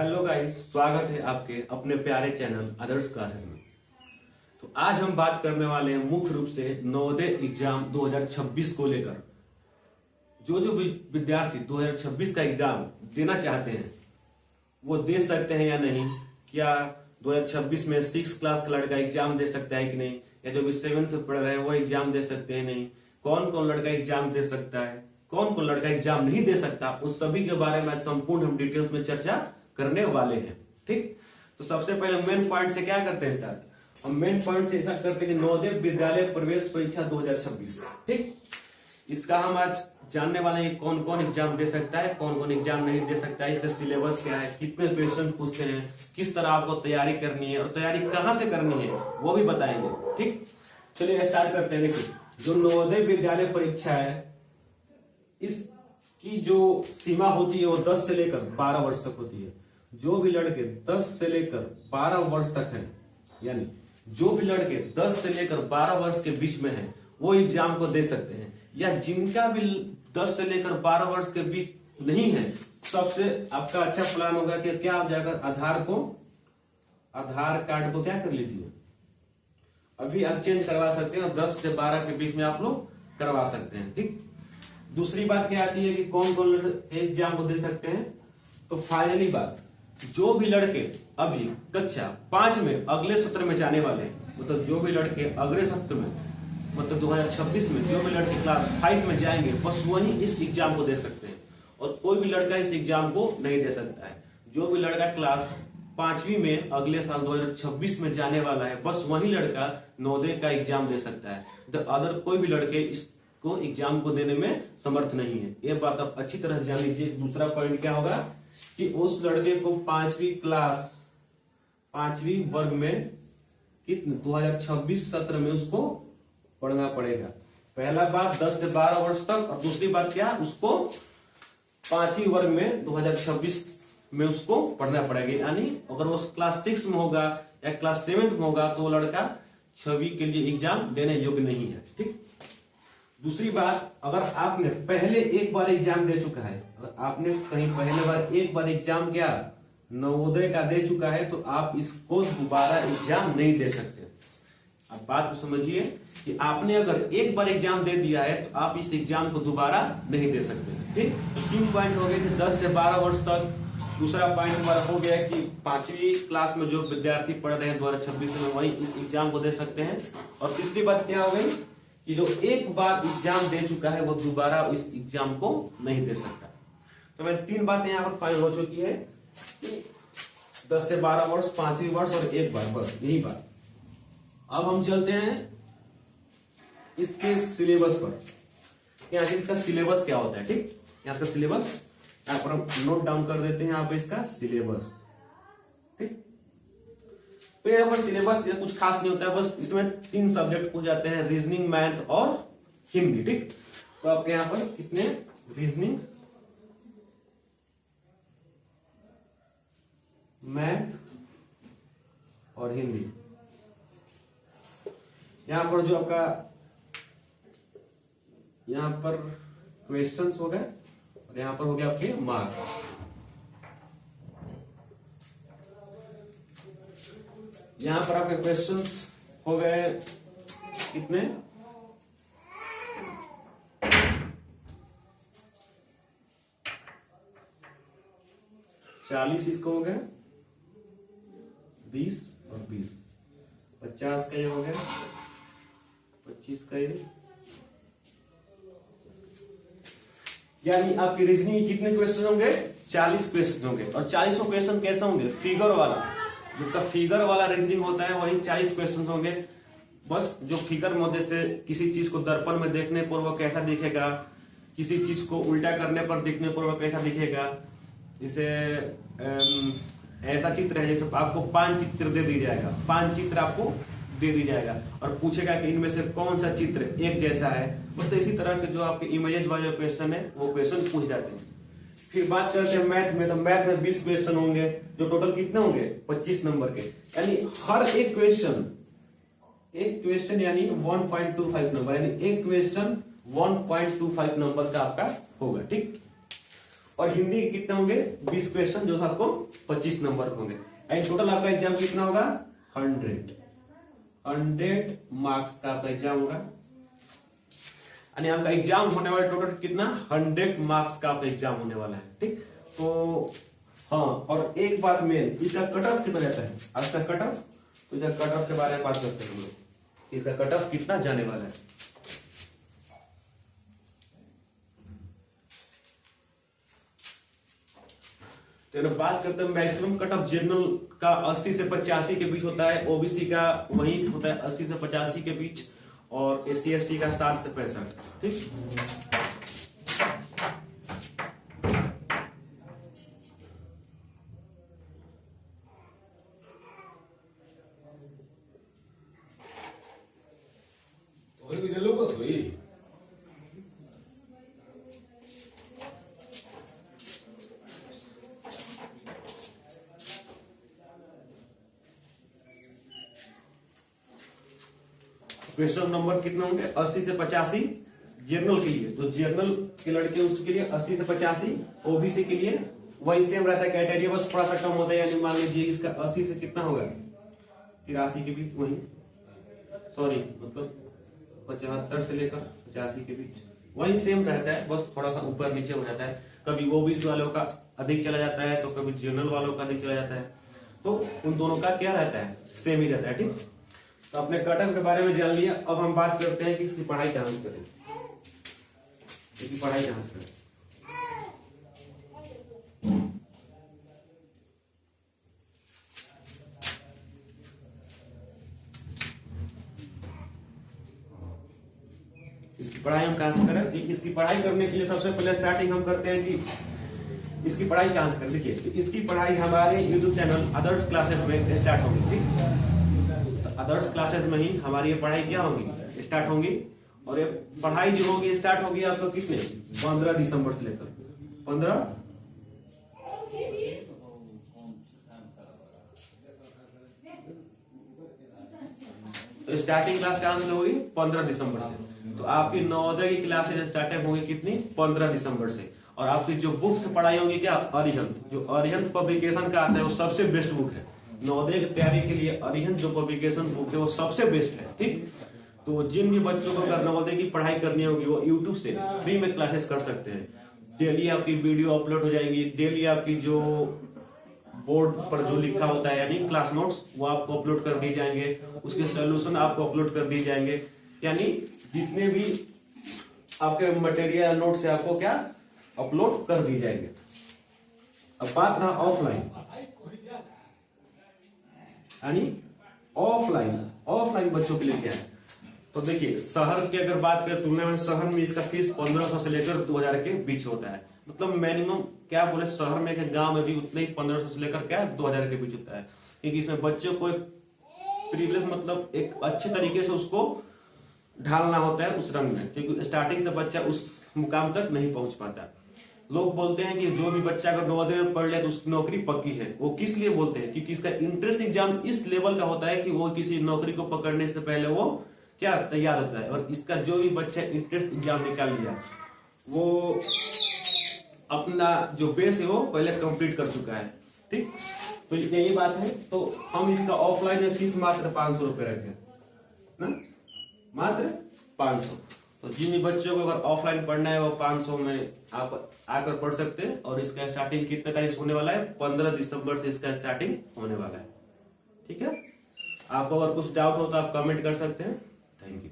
Hello guys, स्वागत है आपके अपने प्यारे चैनल आदर्श क्लासेस में। तो आज हम बात करने वाले हैं मुख्य रूप से नवोदय एग्जाम 2026 को लेकर। जो विद्यार्थी 2026 का एग्जाम देना चाहते हैं वो दे सकते हैं या नहीं। क्या 2026 में 6 क्लास का लड़का एग्जाम दे सकता है कि नहीं, या जो भी 7th पढ़ रहे हैं वो एग्जाम दे सकते हैं नहीं, कौन कौन लड़का एग्जाम दे सकता है, कौन कौन लड़का एग्जाम नहीं दे सकता, उस सभी के बारे में संपूर्ण हम डिटेल्स में चर्चा करने वाले हैं। ठीक, तो सबसे पहले मेन पॉइंट से क्या करते हैं स्टार्ट। हम मेन पॉइंट से ऐसा करते हैं कि नवोदय विद्यालय प्रवेश परीक्षा 2026। ठीक, इसका हम आज जानने वाले हैं कौन कौन एग्जाम दे सकता है, कौन कौन एग्जाम नहीं दे सकता है, इसका सिलेबस क्या है, कितने क्वेश्चन पूछते हैं, किस तरह आपको तैयारी करनी है और तैयारी कहाँ से करनी है वो भी बताएंगे। ठीक, चलिए स्टार्ट करते हैं। देखिए, जो नवोदय विद्यालय परीक्षा है इसकी जो सीमा होती है वो 10 से लेकर 12 वर्ष तक होती है। जो भी लड़के 10 से लेकर 12 वर्ष तक हैं, यानी जो भी लड़के 10 से लेकर 12 वर्ष के बीच में हैं वो एग्जाम को दे सकते हैं। या जिनका भी 10 से लेकर 12 वर्ष के बीच नहीं है, सबसे आपका अच्छा प्लान होगा कि क्या आप जाकर आधार कार्ड को क्या कर लीजिए, अभी आप चेंज करवा सकते हैं और 10 से 12 के बीच में आप लोग करवा सकते हैं। ठीक, दूसरी बात क्या आती है कि कौन कौन एग्जाम को दे सकते हैं। तो फाइनली बात, जो भी लड़के अभी कक्षा 5 में अगले सत्र में जाने वाले हैं, मतलब जो भी लड़के अगले सत्र में मतलब 2026 में जो भी लड़के क्लास 5 में जाएंगे बस वही इस एग्जाम को दे सकते हैं, और कोई भी लड़का इस एग्जाम को नहीं दे सकता है। जो भी लड़का क्लास 5वीं में अगले साल 2026 में जाने वाला है बस वही लड़का नवोदय का एग्जाम दे सकता है। द अदर कोई भी लड़के इसको एग्जाम को देने में समर्थ नहीं है। ये बात आप अच्छी तरह से जान लीजिए। दूसरा पॉइंट क्या होगा कि उस लड़के को 5वीं वर्ग में कितने 2026 सत्र में उसको पढ़ना पड़ेगा। पहला बात 10 से 12 वर्ष तक, और दूसरी बात क्या, उसको 5वीं वर्ग में 2026 में उसको पढ़ना पड़ेगा। यानी अगर वो क्लास 6 में होगा या क्लास 7 में होगा तो वो लड़का 6वीं के लिए एग्जाम देने योग्य नहीं है। ठीक, दूसरी बात, अगर आपने पहले एक बार एग्जाम दे चुका है, अगर आपने कहीं पहले बार एक बार एग्जाम किया नवोदय का दे चुका है तो आप इसको दोबारा एग्जाम नहीं दे सकते। अब बात को समझिए कि आपने अगर एक बार एग्जाम दे दिया है तो आप इस एग्जाम को दोबारा नहीं दे सकते। ठीक, 3 पॉइंट हो गए थे 10 से 12 वर्ष तक। दूसरा पॉइंट हमारा हो गया कि 5वीं क्लास में जो विद्यार्थी पढ़ रहे हैं 2026 में वही इस एग्जाम को दे सकते हैं। और तीसरी बात क्या हो गई कि जो एक बार एग्जाम दे चुका है वो दोबारा इस एग्जाम को नहीं दे सकता। तो मैं 3 बातें यहाँ पर फाइनल हो चुकी है कि 10 से 12 वर्ष, 5वीं वर्ष और एक बार, बस यही बात। अब हम चलते हैं इसके सिलेबस पर, यहाँ से इसका सिलेबस क्या होता है। ठीक, यहाँ का सिलेबस यहाँ पर हम नोट डाउन कर देते हैं, यहाँ पे इसका सिलेबस। ठीक, तो यहाँ पर सिलेबस कुछ खास नहीं होता है, बस इसमें 3 सब्जेक्ट पूछ जाते हैं, रीजनिंग, मैथ और हिंदी। ठीक, तो आपके यहाँ पर कितने रीजनिंग, मैथ और हिंदी। यहां पर जो आपका यहां पर क्वेश्चंस हो गए और यहां पर हो गया आपके मार्क्स। यहां पर आपके क्वेश्चंस हो गए कितने 40, इसको हो गए 20 और 20, 50 का ये हो गया, 25 का ये। यानी आपकी रीजनिंग में कितने क्वेश्चन होंगे, 40 क्वेश्चन होंगे। और 40 क्वेश्चन कैसे होंगे, फिगर वाला, जिसका फिगर वाला रीजनिंग होता है वही 40 क्वेश्चन होंगे। बस जो फिगर में जैसे किसी चीज को दर्पण में देखने पर वो कैसा दिखेगा, किसी चीज को उल्टा करने पर देखने पर वो कैसा दिखेगा। जैसे ऐसा चित्र है, जैसे आपको 5 चित्र दे दी जाएगा, 5 चित्र आपको दे दी जाएगा और पूछेगा कि इनमें से कौन सा चित्र एक जैसा है। मतलब इसी तरह के जो आपके इमेजेस वाले क्वेश्चन है वो क्वेश्चन पूछ जाते हैं। फिर बात करते हैं मैथ में, तो मैथ में 20 क्वेश्चन होंगे, जो टोटल कितने होंगे 25 नंबर के। यानी हर एक क्वेश्चन यानी 1.25 नंबर, यानी एक क्वेश्चन 1.25 नंबर का आपका होगा। ठीक, और हिंदी के कितने होंगे 20 क्वेश्चन जो आपको 25 नंबर होंगे। एंड टोटल आपका एग्जाम कितना होगा 100 मार्क्स का आपका एग्जाम होगा। यानी आपका एग्जाम होने वाला टोटल कितना 100 मार्क्स का आपका एग्जाम होने वाला है। ठीक, तो हाँ, और एक बात मेन, इसका कट ऑफ कितना रहता है आज का कट ऑफ, तो इसका कट ऑफ के बारे में बात करते हैं हम लोग, इसका कट ऑफ कितना जाने वाला है। तो बात करते हैं मैक्सिमम कट ऑफ जनरल का 80 से 85 के बीच होता है, ओबीसी का वही होता है 80 से 85 के बीच, और एससी एसटी का 60 से 65। ठीक, क्वेश्चन नंबर कितने होंगे 80 से 85 जनरल के लिए, तो जनरल के लड़के उसके लिए 80 से 85, ओबीसी के लिए वही सेम रहता है क्राइटेरिया, बस थोड़ा सा कम होता है। यानी मान लीजिए इसका 80 से कितना होगा 83 के बीच, वही सॉरी मतलब 75 से लेकर 85 के बीच वही सेम रहता है, बस थोड़ा सा ऊपर नीचे हो जाता है। कभी ओबीसी वालों का अधिक चला जाता है तो कभी जनरल वालों का अधिक चला जाता है, तो उन दोनों का क्या रहता है सेम ही रहता है। ठीक, तो अपने कट ऑफ के बारे में जान लिया। अब हम बात करते हैं कि इसकी पढ़ाई कहां से करें, इसकी पढ़ाई कहां से करें। इसकी पढ़ाई हम कहां से करें, इसकी पढ़ाई करने के लिए सबसे पहले स्टार्टिंग हम करते हैं कि इसकी पढ़ाई कहां से करें। देखिए, तो इसकी पढ़ाई हमारे यूट्यूब चैनल अदर्स क्लासेस में स्टार्ट होगी। ठीक, अदर्स क्लासेस में ही हमारी ये पढ़ाई क्या होगी स्टार्ट होंगी, और ये पढ़ाई जो होगी स्टार्ट होगी आपको किसने 15 दिसंबर से लेकर 15 तो स्टार्टिंग क्लास कहां से होगी 15 दिसंबर से। तो आपकी नवोदय की क्लासेज स्टार्ट होंगी कितनी 15 दिसंबर से। और आपकी जो बुक से पढ़ाई होगी क्या अरिहंत, जो अरिहंत पब्लिकेशन का आता है वो सबसे बेस्ट बुक है नवोदय की तैयारी के लिए। अरिहंत जो पब्लिकेशन बुक है वो सबसे बेस्ट है। ठीक, तो जिन भी बच्चों को अगर नवोदय की पढ़ाई करनी होगी वो यूट्यूब से फ्री में क्लासेस कर सकते हैं। डेली आपकी वीडियो अपलोड हो जाएंगी, डेली आपकी जो बोर्ड पर जो लिखा होता है यानी क्लास नोट्स वो आपको अपलोड कर दिए जाएंगे, उसके सोल्यूशन आपको अपलोड कर दिए जाएंगे। यानी जितने भी आपके मटेरियल नोट्स है आपको क्या अपलोड कर दिए जाएंगे। अब बात रहा ऑफलाइन, यानी ऑफलाइन बच्चों के लिए क्या है, तो देखिए शहर की अगर बात करें तुलना में शहर में इसका फीस 1500 से लेकर 2000 के बीच होता है। मतलब मिनिमम क्या बोले शहर में के गांव में भी उतना ही 1500 से लेकर क्या 2000 के बीच होता है, क्योंकि इसमें बच्चों को प्रीवियस मतलब एक अच्छे तरीके से उसको ढालना होता है उस रंग में, क्योंकि स्टार्टिंग से बच्चा उस मुकाम तक नहीं पहुंच पाता। लोग बोलते हैं कि जो भी बच्चा अगर नवोदय में पढ़ ले तो उसकी नौकरी पक्की है। वो किस लिए बोलते हैं, क्योंकि इसका इंट्रेंस एग्जाम इस लेवल का होता है कि वो किसी नौकरी को पकड़ने से पहले वो क्या तैयार होता है। और इसका जो भी बच्चा इंट्रेंस एग्जाम निकाल लिया वो अपना जो बेस है वो पहले कंप्लीट कर चुका है। ठीक, तो यही बात है। तो हम इसका ऑफलाइन में फीस मात्र 500 रुपए रखें ना, मात्र 500। तो जिन भी बच्चों को अगर ऑफलाइन पढ़ना है वो 500 में आप आकर पढ़ सकते हैं। और इसका स्टार्टिंग कितने तारीख होने वाला है 15 दिसंबर से इसका स्टार्टिंग होने वाला है। ठीक है, आपको अगर कुछ डाउट हो तो आप कमेंट कर सकते हैं। Thank you.